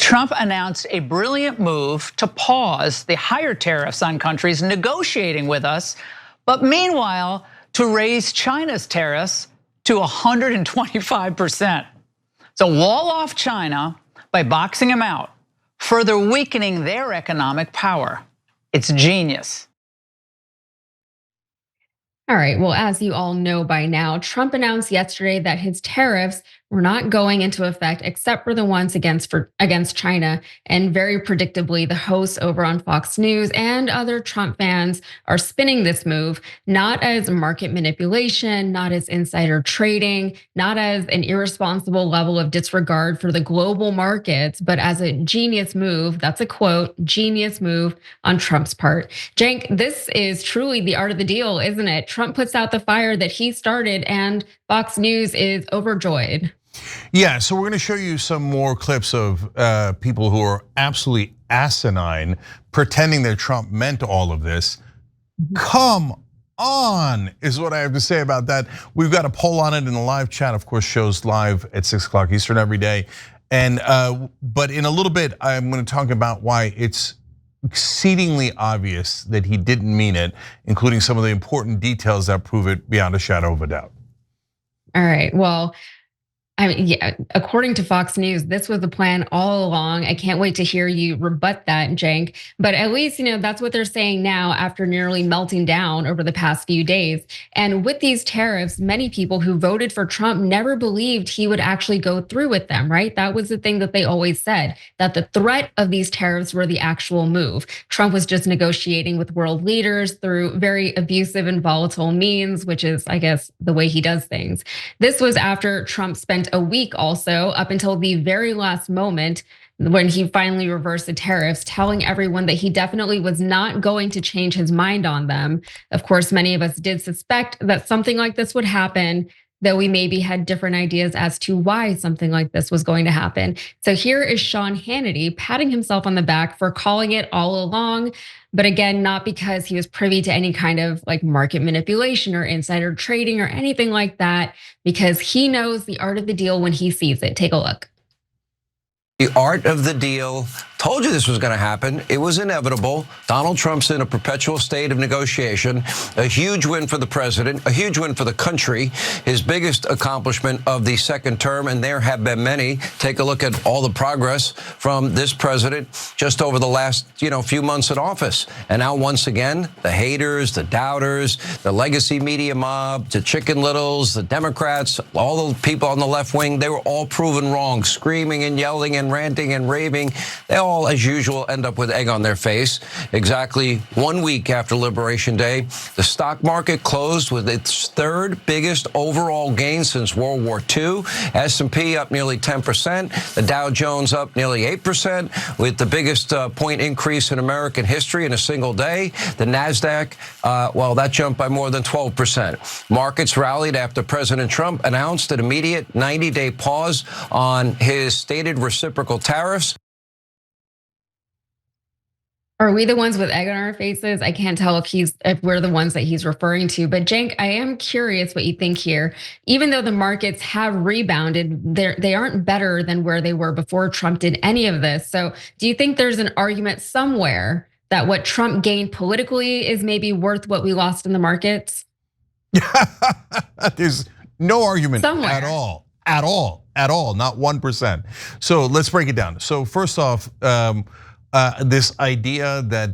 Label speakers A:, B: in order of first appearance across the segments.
A: Trump announced a brilliant move to pause the higher tariffs on countries negotiating with us, but meanwhile, to raise China's tariffs to 125%. So wall off China by boxing them out, further weakening their economic power. It's genius.
B: All right, well, as you all know by now, Trump announced yesterday that his tariffs were not going into effect except for the ones against China. And very predictably, the hosts over on Fox News and other Trump fans are spinning this move, not as market manipulation, not as insider trading, not as an irresponsible level of disregard for the global markets, but as a genius move. That's a quote, genius move on Trump's part. Cenk, this is truly the art of the deal, isn't it? Trump puts out the fire that he started and Fox News is overjoyed.
C: Yeah, so we're gonna show you some more clips of people who are absolutely asinine, pretending that Trump meant all of this. Come on, is what I have to say about that. We've got a poll on it in the live chat, of course, shows live at 6 o'clock Eastern every day. And but in a little bit, I'm gonna talk about why it's exceedingly obvious that he didn't mean it, including some of the important details that prove it beyond a shadow of a doubt.
B: All right, well, I mean, yeah, according to Fox News, this was the plan all along. I can't wait to hear you rebut that, Cenk. But at least, that's what they're saying now after nearly melting down over the past few days. And with these tariffs, many people who voted for Trump never believed he would actually go through with them, right? That was the thing that they always said, that the threat of these tariffs were the actual move. Trump was just negotiating with world leaders through very abusive and volatile means, which is, I guess, the way he does things. This was after Trump spent a week also up until the very last moment when he finally reversed the tariffs, telling everyone that he definitely was not going to change his mind on them. Of course, many of us did suspect that something like this would happen, though we maybe had different ideas as to why something like this was going to happen. So here is Sean Hannity patting himself on the back for calling it all along. But again, not because he was privy to any kind of like market manipulation or insider trading or anything like that, because he knows the art of the deal when he sees it. Take a look.
D: The art of the deal. Told you this was going to happen. It was inevitable. Donald Trump's in a perpetual state of negotiation. A huge win for the president, a huge win for the country. His biggest accomplishment of the second term, and there have been many. Take a look at all the progress from this president just over the last, few months in office. And now once again, the haters, the doubters, the legacy media mob, the Chicken Littles, the Democrats, all the people on the left wing, they were all proven wrong, screaming and yelling and ranting and raving. They all, as usual, end up with egg on their face. Exactly 1 week after Liberation Day, the stock market closed with its third biggest overall gain since World War II. S&P up nearly 10%. The Dow Jones up nearly 8%, with the biggest point increase in American history in a single day. The NASDAQ, that jumped by more than 12%. Markets rallied after President Trump announced an immediate 90-day pause on his stated reciprocal tariffs.
B: Are we the ones with egg on our faces? I can't tell if we're the ones that he's referring to. But Cenk, I am curious what you think here. Even though the markets have rebounded, they aren't better than where they were before Trump did any of this. So do you think there's an argument somewhere that what Trump gained politically is maybe worth what we lost in the markets?
C: There's no argument
B: somewhere.
C: At all, not 1%. So let's break it down. So first off, this idea that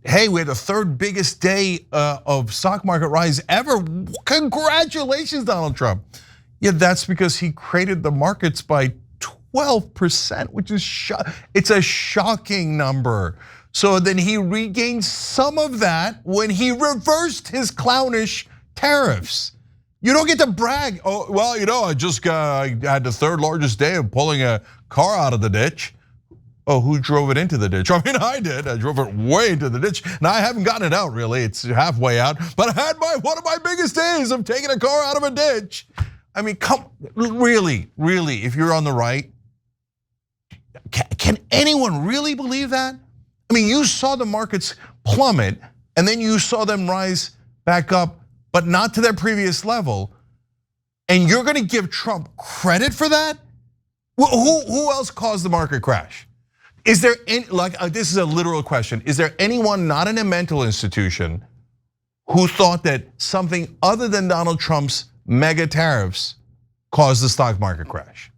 C: hey, we had the third biggest day of stock market rise ever. Congratulations, Donald Trump. Yeah, that's because he created the markets by 12%, which is it's a shocking number. So then he regained some of that when he reversed his clownish tariffs. You don't get to brag. Oh, well, I had the third largest day of pulling a car out of the ditch. Oh, who drove it into the ditch? I mean, I did. I drove it way into the ditch. Now I haven't gotten it out really. It's halfway out. But I had one of my biggest days of taking a car out of a ditch. I mean, really, if you're on the right, can anyone really believe that? I mean, you saw the markets plummet and then you saw them rise back up, but not to their previous level. And you're gonna give Trump credit for that? Who else caused the market crash? Is there any, this is a literal question. Is there anyone not in a mental institution who thought that something other than Donald Trump's mega tariffs caused the stock market crash?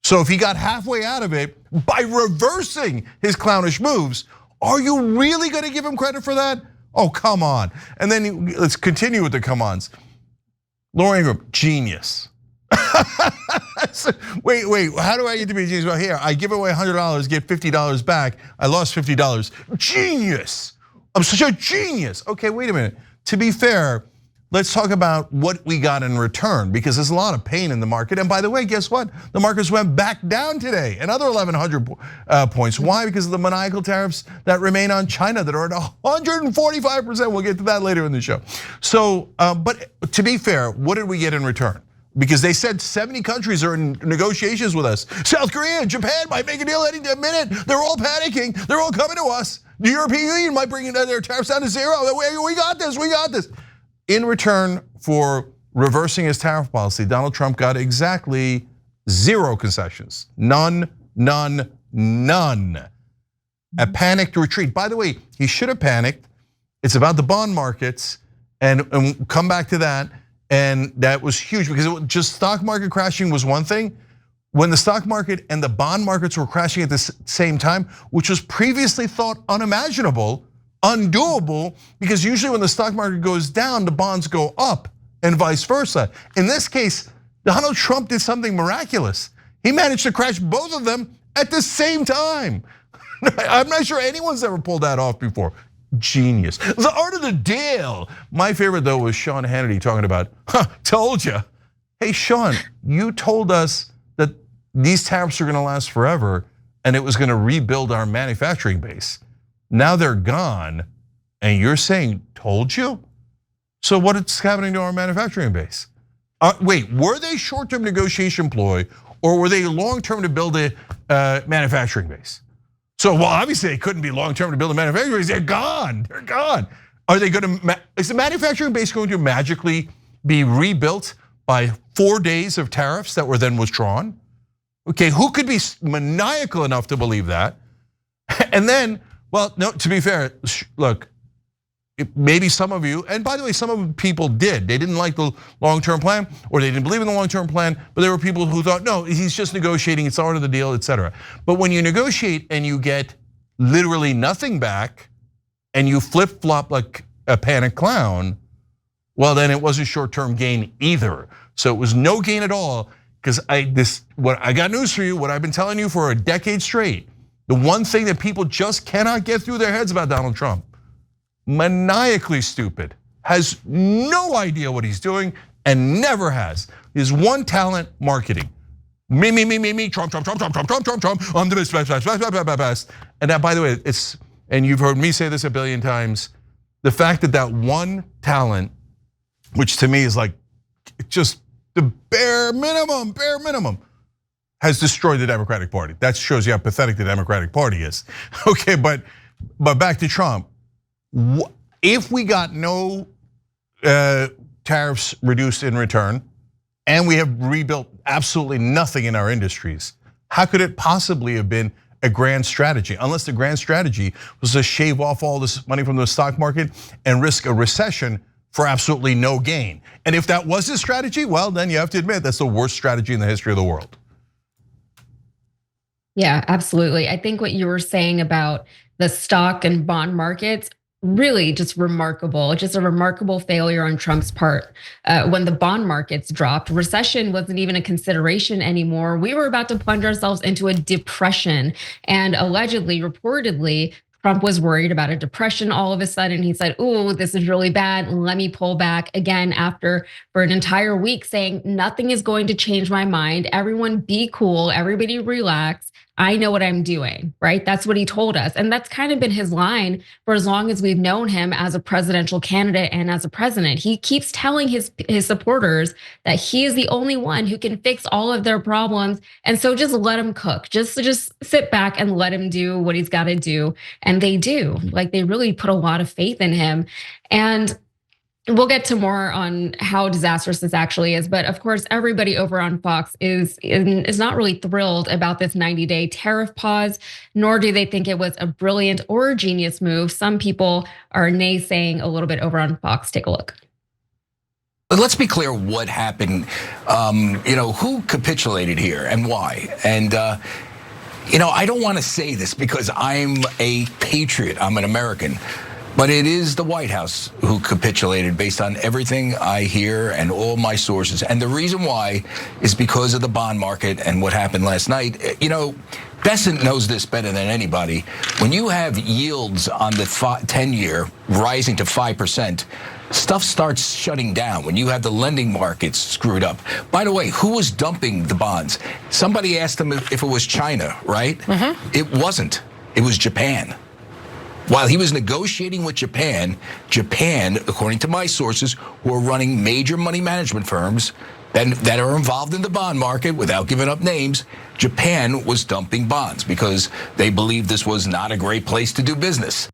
C: So if he got halfway out of it by reversing his clownish moves, are you really gonna give him credit for that? Oh, come on. And then let's continue with the come ons. Laura Ingraham, genius. Wait, how do I get to be a genius? Well, here, I give away $100, get $50 back. I lost $50. Genius. I'm such a genius. Okay, wait a minute. To be fair, let's talk about what we got in return, because there's a lot of pain in the market. And by the way, guess what? The markets went back down today, another 1,100 points. Why? Because of the maniacal tariffs that remain on China that are at 145%. We'll get to that later in the show. So, but to be fair, what did we get in return? Because they said 70 countries are in negotiations with us. South Korea and Japan might make a deal any minute. They're all panicking. They're all coming to us. The European Union might bring their tariffs down to zero. We got this, we got this. In return for reversing his tariff policy, Donald Trump got exactly 0 concessions. None. A panicked retreat. By the way, he should have panicked. It's about the bond markets, and come back to that. And that was huge, because just stock market crashing was one thing. When the stock market and the bond markets were crashing at the same time, which was previously thought unimaginable, undoable, because usually when the stock market goes down, the bonds go up and vice versa. In this case, Donald Trump did something miraculous. He managed to crash both of them at the same time. I'm not sure anyone's ever pulled that off before. Genius. The art of the deal. My favorite though was Sean Hannity talking about, told you. Hey Sean, you told us that these tariffs are gonna last forever and it was gonna rebuild our manufacturing base. Now they're gone and you're saying, told you? So what is happening to our manufacturing base? Wait, were they short-term negotiation ploy or were they long-term to build a manufacturing base? So, well, obviously they couldn't be long-term to build a manufacturing base. They're gone. Are they going to? Is the manufacturing base going to magically be rebuilt by 4 days of tariffs that were then withdrawn? Okay, who could be maniacal enough to believe that? And then, well, no. To be fair, look, maybe some of you, and by the way, some of the people did. They didn't like the long-term plan, or they didn't believe in the long-term plan. But there were people who thought, no, he's just negotiating. It's part of the deal, etc. But when you negotiate and you get literally nothing back, and you flip-flop like a panicked clown, well, then it wasn't short-term gain either. So it was no gain at all. Because I got news for you. What I've been telling you for a decade straight. The one thing that people just cannot get through their heads about Donald Trump. Maniacally stupid, has no idea what he's doing and never has. His one talent, marketing. Me, Trump, I'm the best. And that, by the way, and you've heard me say this a billion times, the fact that one talent, which to me is like just the bare minimum, has destroyed the Democratic Party. That shows you how pathetic the Democratic Party is. Okay, but back to Trump. If we got no tariffs reduced in return, and we have rebuilt absolutely nothing in our industries, how could it possibly have been a grand strategy? Unless the grand strategy was to shave off all this money from the stock market and risk a recession for absolutely no gain. And if that was his strategy, well, then you have to admit that's the worst strategy in the history of the world.
B: Yeah, absolutely. I think what you were saying about the stock and bond markets, really just remarkable, just a remarkable failure on Trump's part. When the bond markets dropped, recession wasn't even a consideration anymore. We were about to plunge ourselves into a depression. And allegedly, reportedly, Trump was worried about a depression all of a sudden. He said, "Oh, this is really bad. Let me pull back," again after for an entire week saying, "Nothing is going to change my mind. Everyone be cool. Everybody relax. I know what I'm doing," right? That's what he told us. And that's kind of been his line for as long as we've known him as a presidential candidate and as a president. He keeps telling his supporters that he is the only one who can fix all of their problems. And so just let him cook, just sit back and let him do what he's got to do. And they do, like they really put a lot of faith in him. And We'll get to more on how disastrous this actually is, but of course, everybody over on Fox is not really thrilled about this 90-day tariff pause, nor do they think it was a brilliant or a genius move. Some people are naysaying a little bit over on Fox. Take a look.
E: But let's be clear what happened. Who capitulated here and why? And I don't want to say this because I'm a patriot. I'm an American. But it is the White House who capitulated based on everything I hear and all my sources. And the reason why is because of the bond market and what happened last night. Bessent knows this better than anybody. When you have yields on the 10-year rising to 5%, stuff starts shutting down when you have the lending markets screwed up. By the way, who was dumping the bonds? Somebody asked them if it was China, right? It wasn't. It was Japan. While he was negotiating with Japan, according to my sources, who are running major money management firms that are involved in the bond market without giving up names, Japan was dumping bonds because they believed this was not a great place to do business.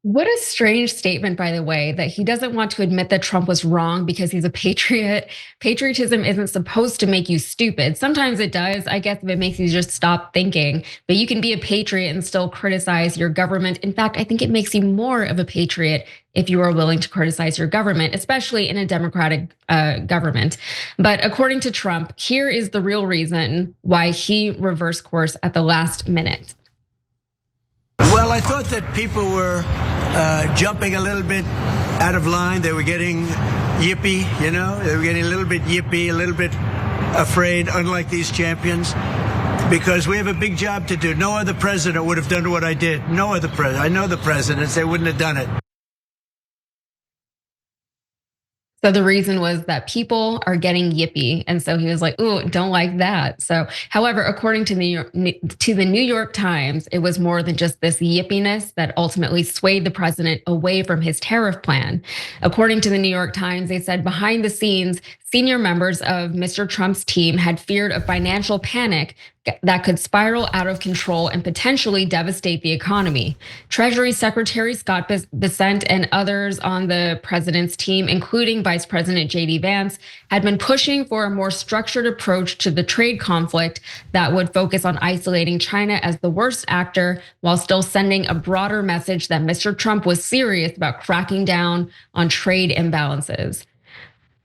B: What a strange statement, by the way, that he doesn't want to admit that Trump was wrong because he's a patriot. Patriotism isn't supposed to make you stupid. Sometimes it does, I guess, if it makes you just stop thinking. But you can be a patriot and still criticize your government. In fact, I think it makes you more of a patriot if you are willing to criticize your government, especially in a democratic government. But according to Trump, here is the real reason why he reversed course at the last minute.
F: Well, I thought that people were jumping a little bit out of line. They were getting yippy, they were getting a little bit yippy, a little bit afraid, unlike these champions, because we have a big job to do. No other president would have done what I did. No other president. I know the presidents, they wouldn't have done it.
B: So the reason was that people are getting yippy. And so he was like, ooh, don't like that. So, however, according to the New York Times, it was more than just this yippiness that ultimately swayed the president away from his tariff plan. According to the New York Times, they said behind the scenes, senior members of Mr. Trump's team had feared a financial panic that could spiral out of control and potentially devastate the economy. Treasury Secretary Scott Bessent and others on the president's team, including Vice President J.D. Vance, had been pushing for a more structured approach to the trade conflict that would focus on isolating China as the worst actor while still sending a broader message that Mr. Trump was serious about cracking down on trade imbalances.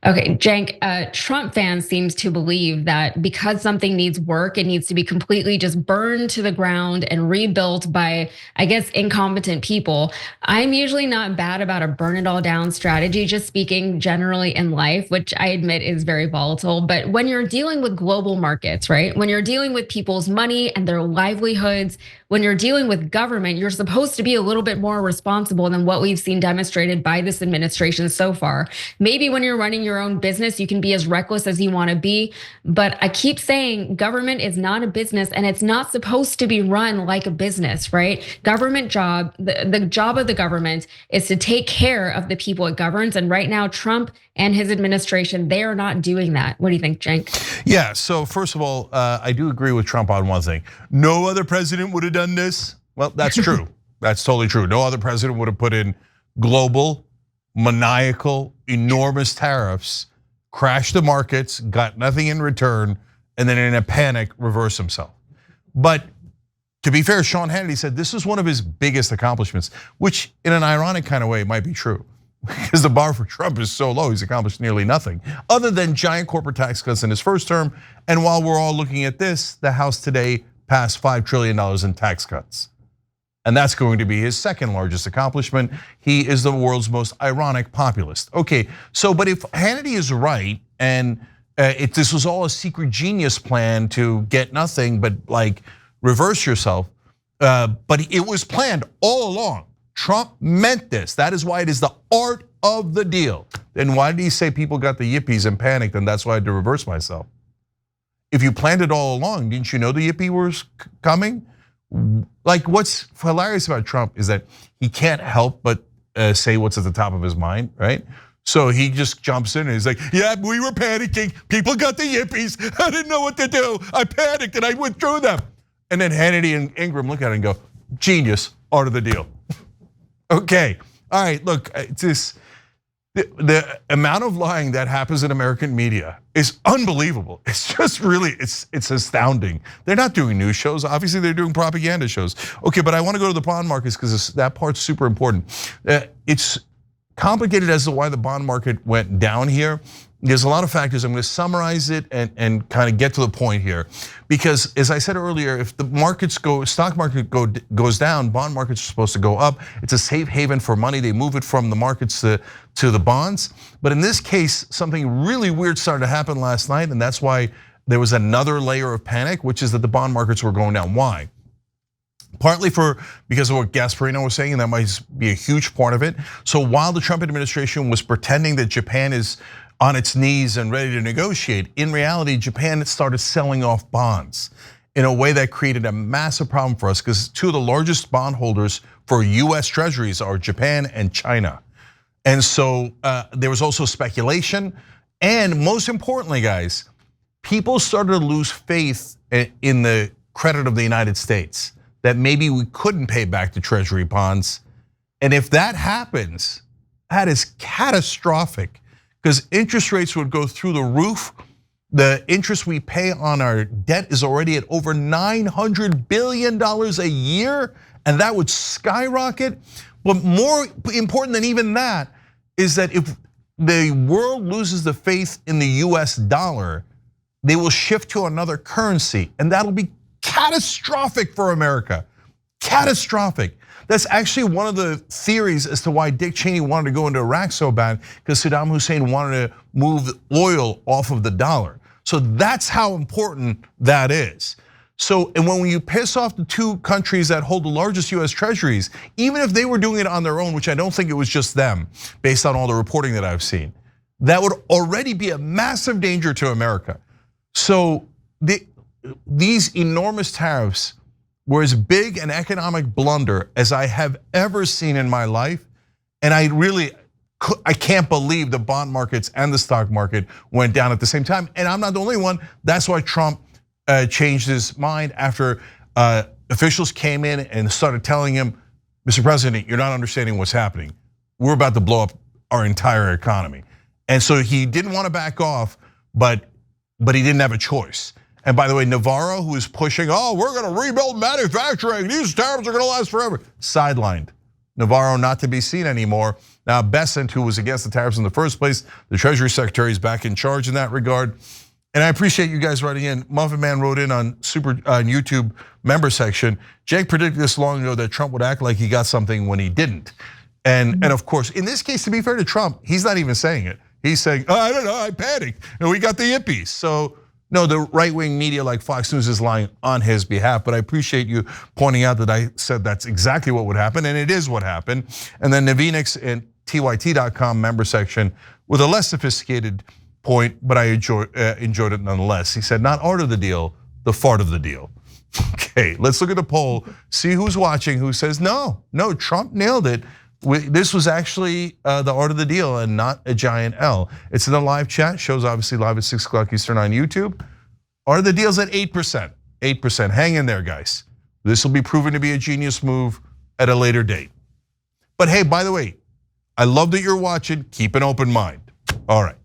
B: Okay, Cenk, Trump fans seems to believe that because something needs work, it needs to be completely just burned to the ground and rebuilt by, I guess, incompetent people. I'm usually not bad about a burn it all down strategy, just speaking generally in life, which I admit is very volatile. But when you're dealing with global markets, right? When you're dealing with people's money and their livelihoods, when you're dealing with government, you're supposed to be a little bit more responsible than what we've seen demonstrated by this administration so far. Maybe when you're running your own business, you can be as reckless as you want to be. But I keep saying government is not a business and it's not supposed to be run like a business, right? Government job, the job of the government is to take care of the people it governs. And right now, Trump and his administration, they are not doing that. What do you think, Cenk?
C: Yeah, so first of all, I do agree with Trump on one thing. No other president would have done this. Well, that's true. That's totally true. No other president would have put in global, maniacal, enormous tariffs, crashed the markets, got nothing in return, and then in a panic, reverse himself. But to be fair, Sean Hannity said this is one of his biggest accomplishments, which in an ironic kind of way might be true. Because the bar for Trump is so low, he's accomplished nearly nothing other than giant corporate tax cuts in his first term. And while we're all looking at this, the House today passed $5 trillion in tax cuts. And that's going to be his second largest accomplishment. He is the world's most ironic populist. Okay, so but if Hannity is right, and this was all a secret genius plan to get nothing but like reverse yourself, but it was planned all along. Trump meant this. That is why it is the art of the deal. Then why did he say people got the yippies and panicked and that's why I had to reverse myself? If you planned it all along, didn't you know the yippie was coming? Like what's hilarious about Trump is that he can't help but say what's at the top of his mind, right? So he just jumps in and he's like, yeah, we were panicking. People got the yippies. I didn't know what to do. I panicked and I withdrew them. And then Hannity and Ingraham look at it and go, genius, art of the deal. Okay, All right, look, it's this. The amount of lying that happens in American media is unbelievable. It's just really, it's astounding. They're not doing news shows. Obviously, they're doing propaganda shows. Okay, but I want to go to the bond markets because that part's super important. It's complicated as to why the bond market went down here. There's a lot of factors. I'm going to summarize it and kind of get to the point here. Because as I said earlier, if the stock market goes down, bond markets are supposed to go up. It's a safe haven for money. They move it from the markets to the bonds. But in this case, something really weird started to happen last night, and that's why there was another layer of panic, which is that the bond markets were going down. Why? Partly because of what Gasparino was saying, and that might be a huge part of it. So while the Trump administration was pretending that Japan is on its knees and ready to negotiate, in reality, Japan started selling off bonds in a way that created a massive problem for us because two of the largest bondholders for US treasuries are Japan and China. And so there was also speculation. And most importantly, guys, people started to lose faith in the credit of the United States, that maybe we couldn't pay back the treasury bonds. And if that happens, that is catastrophic because interest rates would go through the roof. The interest we pay on our debt is already at over $900 billion a year, and that would skyrocket. But more important than even that is that if the world loses the faith in the US dollar, they will shift to another currency, and that'll be catastrophic for America. Catastrophic. That's actually one of the theories as to why Dick Cheney wanted to go into Iraq so bad, because Saddam Hussein wanted to move oil off of the dollar. So that's how important that is. So, and when you piss off the two countries that hold the largest US treasuries, even if they were doing it on their own, which I don't think it was just them, based on all the reporting that I've seen, that would already be a massive danger to America. So these enormous tariffs were as big an economic blunder as I have ever seen in my life. And I can't believe the bond markets and the stock market went down at the same time. And I'm not the only one. That's why Trump changed his mind after officials came in and started telling him, Mr. President, you're not understanding what's happening. We're about to blow up our entire economy. And so he didn't want to back off, but he didn't have a choice. And by the way, Navarro, who is pushing, we're going to rebuild manufacturing, these tariffs are going to last forever, sidelined. Navarro not to be seen anymore. Now Bessent, who was against the tariffs in the first place, the Treasury Secretary is back in charge in that regard. And I appreciate you guys writing in. Muffin Man wrote in on YouTube member section. Cenk predicted this long ago that Trump would act like he got something when he didn't. And of course, in this case, to be fair to Trump, he's not even saying it. He's saying, I don't know, I panicked. And we got the yippies. So no, the right-wing media like Fox News is lying on his behalf, but I appreciate you pointing out that I said that's exactly what would happen, and it is what happened. And then Navinix and TYT.com member section with a less sophisticated point, but I enjoyed it nonetheless. He said, not art of the deal, the fart of the deal. Okay, let's look at the poll, see who's watching, who says, no, Trump nailed it. This was actually the art of the deal and not a giant L. It's in the live chat, shows obviously live at 6 o'clock Eastern on YouTube. Art of the deal's at 8%, 8%, hang in there guys. This will be proven to be a genius move at a later date. But hey, by the way, I love that you're watching, keep an open mind. All right.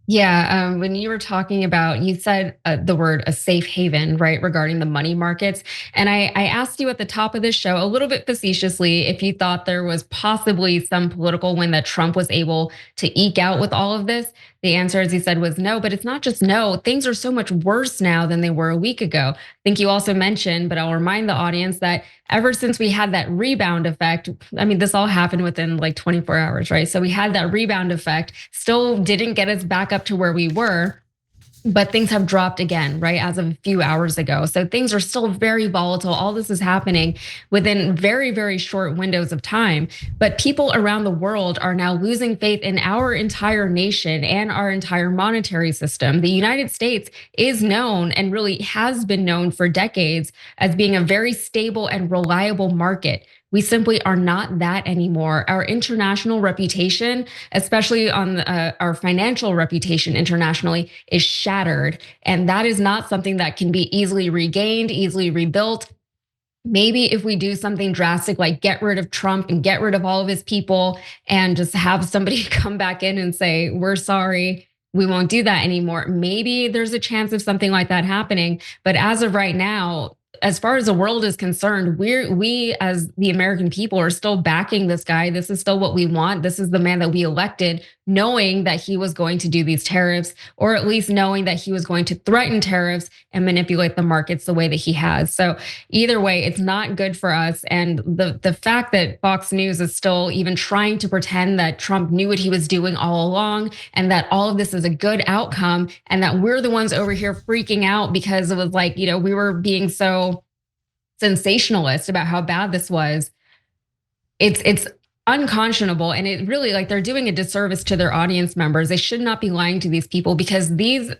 B: Yeah, when you were talking about, you said the word a safe haven, right, regarding the money markets. And I asked you at the top of this show, a little bit facetiously, if you thought there was possibly some political win that Trump was able to eke out with all of this. The answer, as he said, was no, but it's not just no. Things are so much worse now than they were a week ago. I think you also mentioned, but I'll remind the audience that ever since we had that rebound effect, I mean, this all happened within like 24 hours, right? So we had that rebound effect, still didn't get us back up to where we were, but things have dropped again, right, as of a few hours ago. So things are still very volatile. All this is happening within very, very short windows of time. But people around the world are now losing faith in our entire nation and our entire monetary system. The United States is known and really has been known for decades as being a very stable and reliable market. We simply are not that anymore. Our international reputation, especially on our financial reputation internationally, is shattered. And that is not something that can be easily regained, easily rebuilt. maybe if we do something drastic like get rid of Trump and get rid of all of his people and just have somebody come back in and say, we're sorry, we won't do that anymore. Maybe there's a chance of something like that happening. But as of right now, as far as the world is concerned, we as the American people are still backing this guy. This is still what we want. This is the man that we elected, knowing that he was going to do these tariffs, or at least knowing that he was going to threaten tariffs and manipulate the markets the way that he has. So either way, it's not good for us. And the fact that Fox News is still even trying to pretend that Trump knew what he was doing all along and that all of this is a good outcome and that we're the ones over here freaking out because it was like, we were being so sensationalist about how bad this was. It's unconscionable, and it really, like, they're doing a disservice to their audience members. They should not be lying to these people because these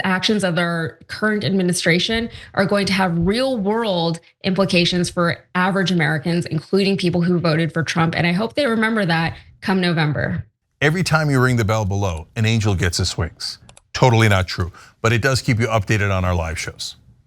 B: actions of our current administration are going to have real world implications for average Americans, including people who voted for Trump. And I hope they remember that come November.
C: Every time you ring the bell below, an angel gets his wings. Totally not true, but it does keep you updated on our live shows.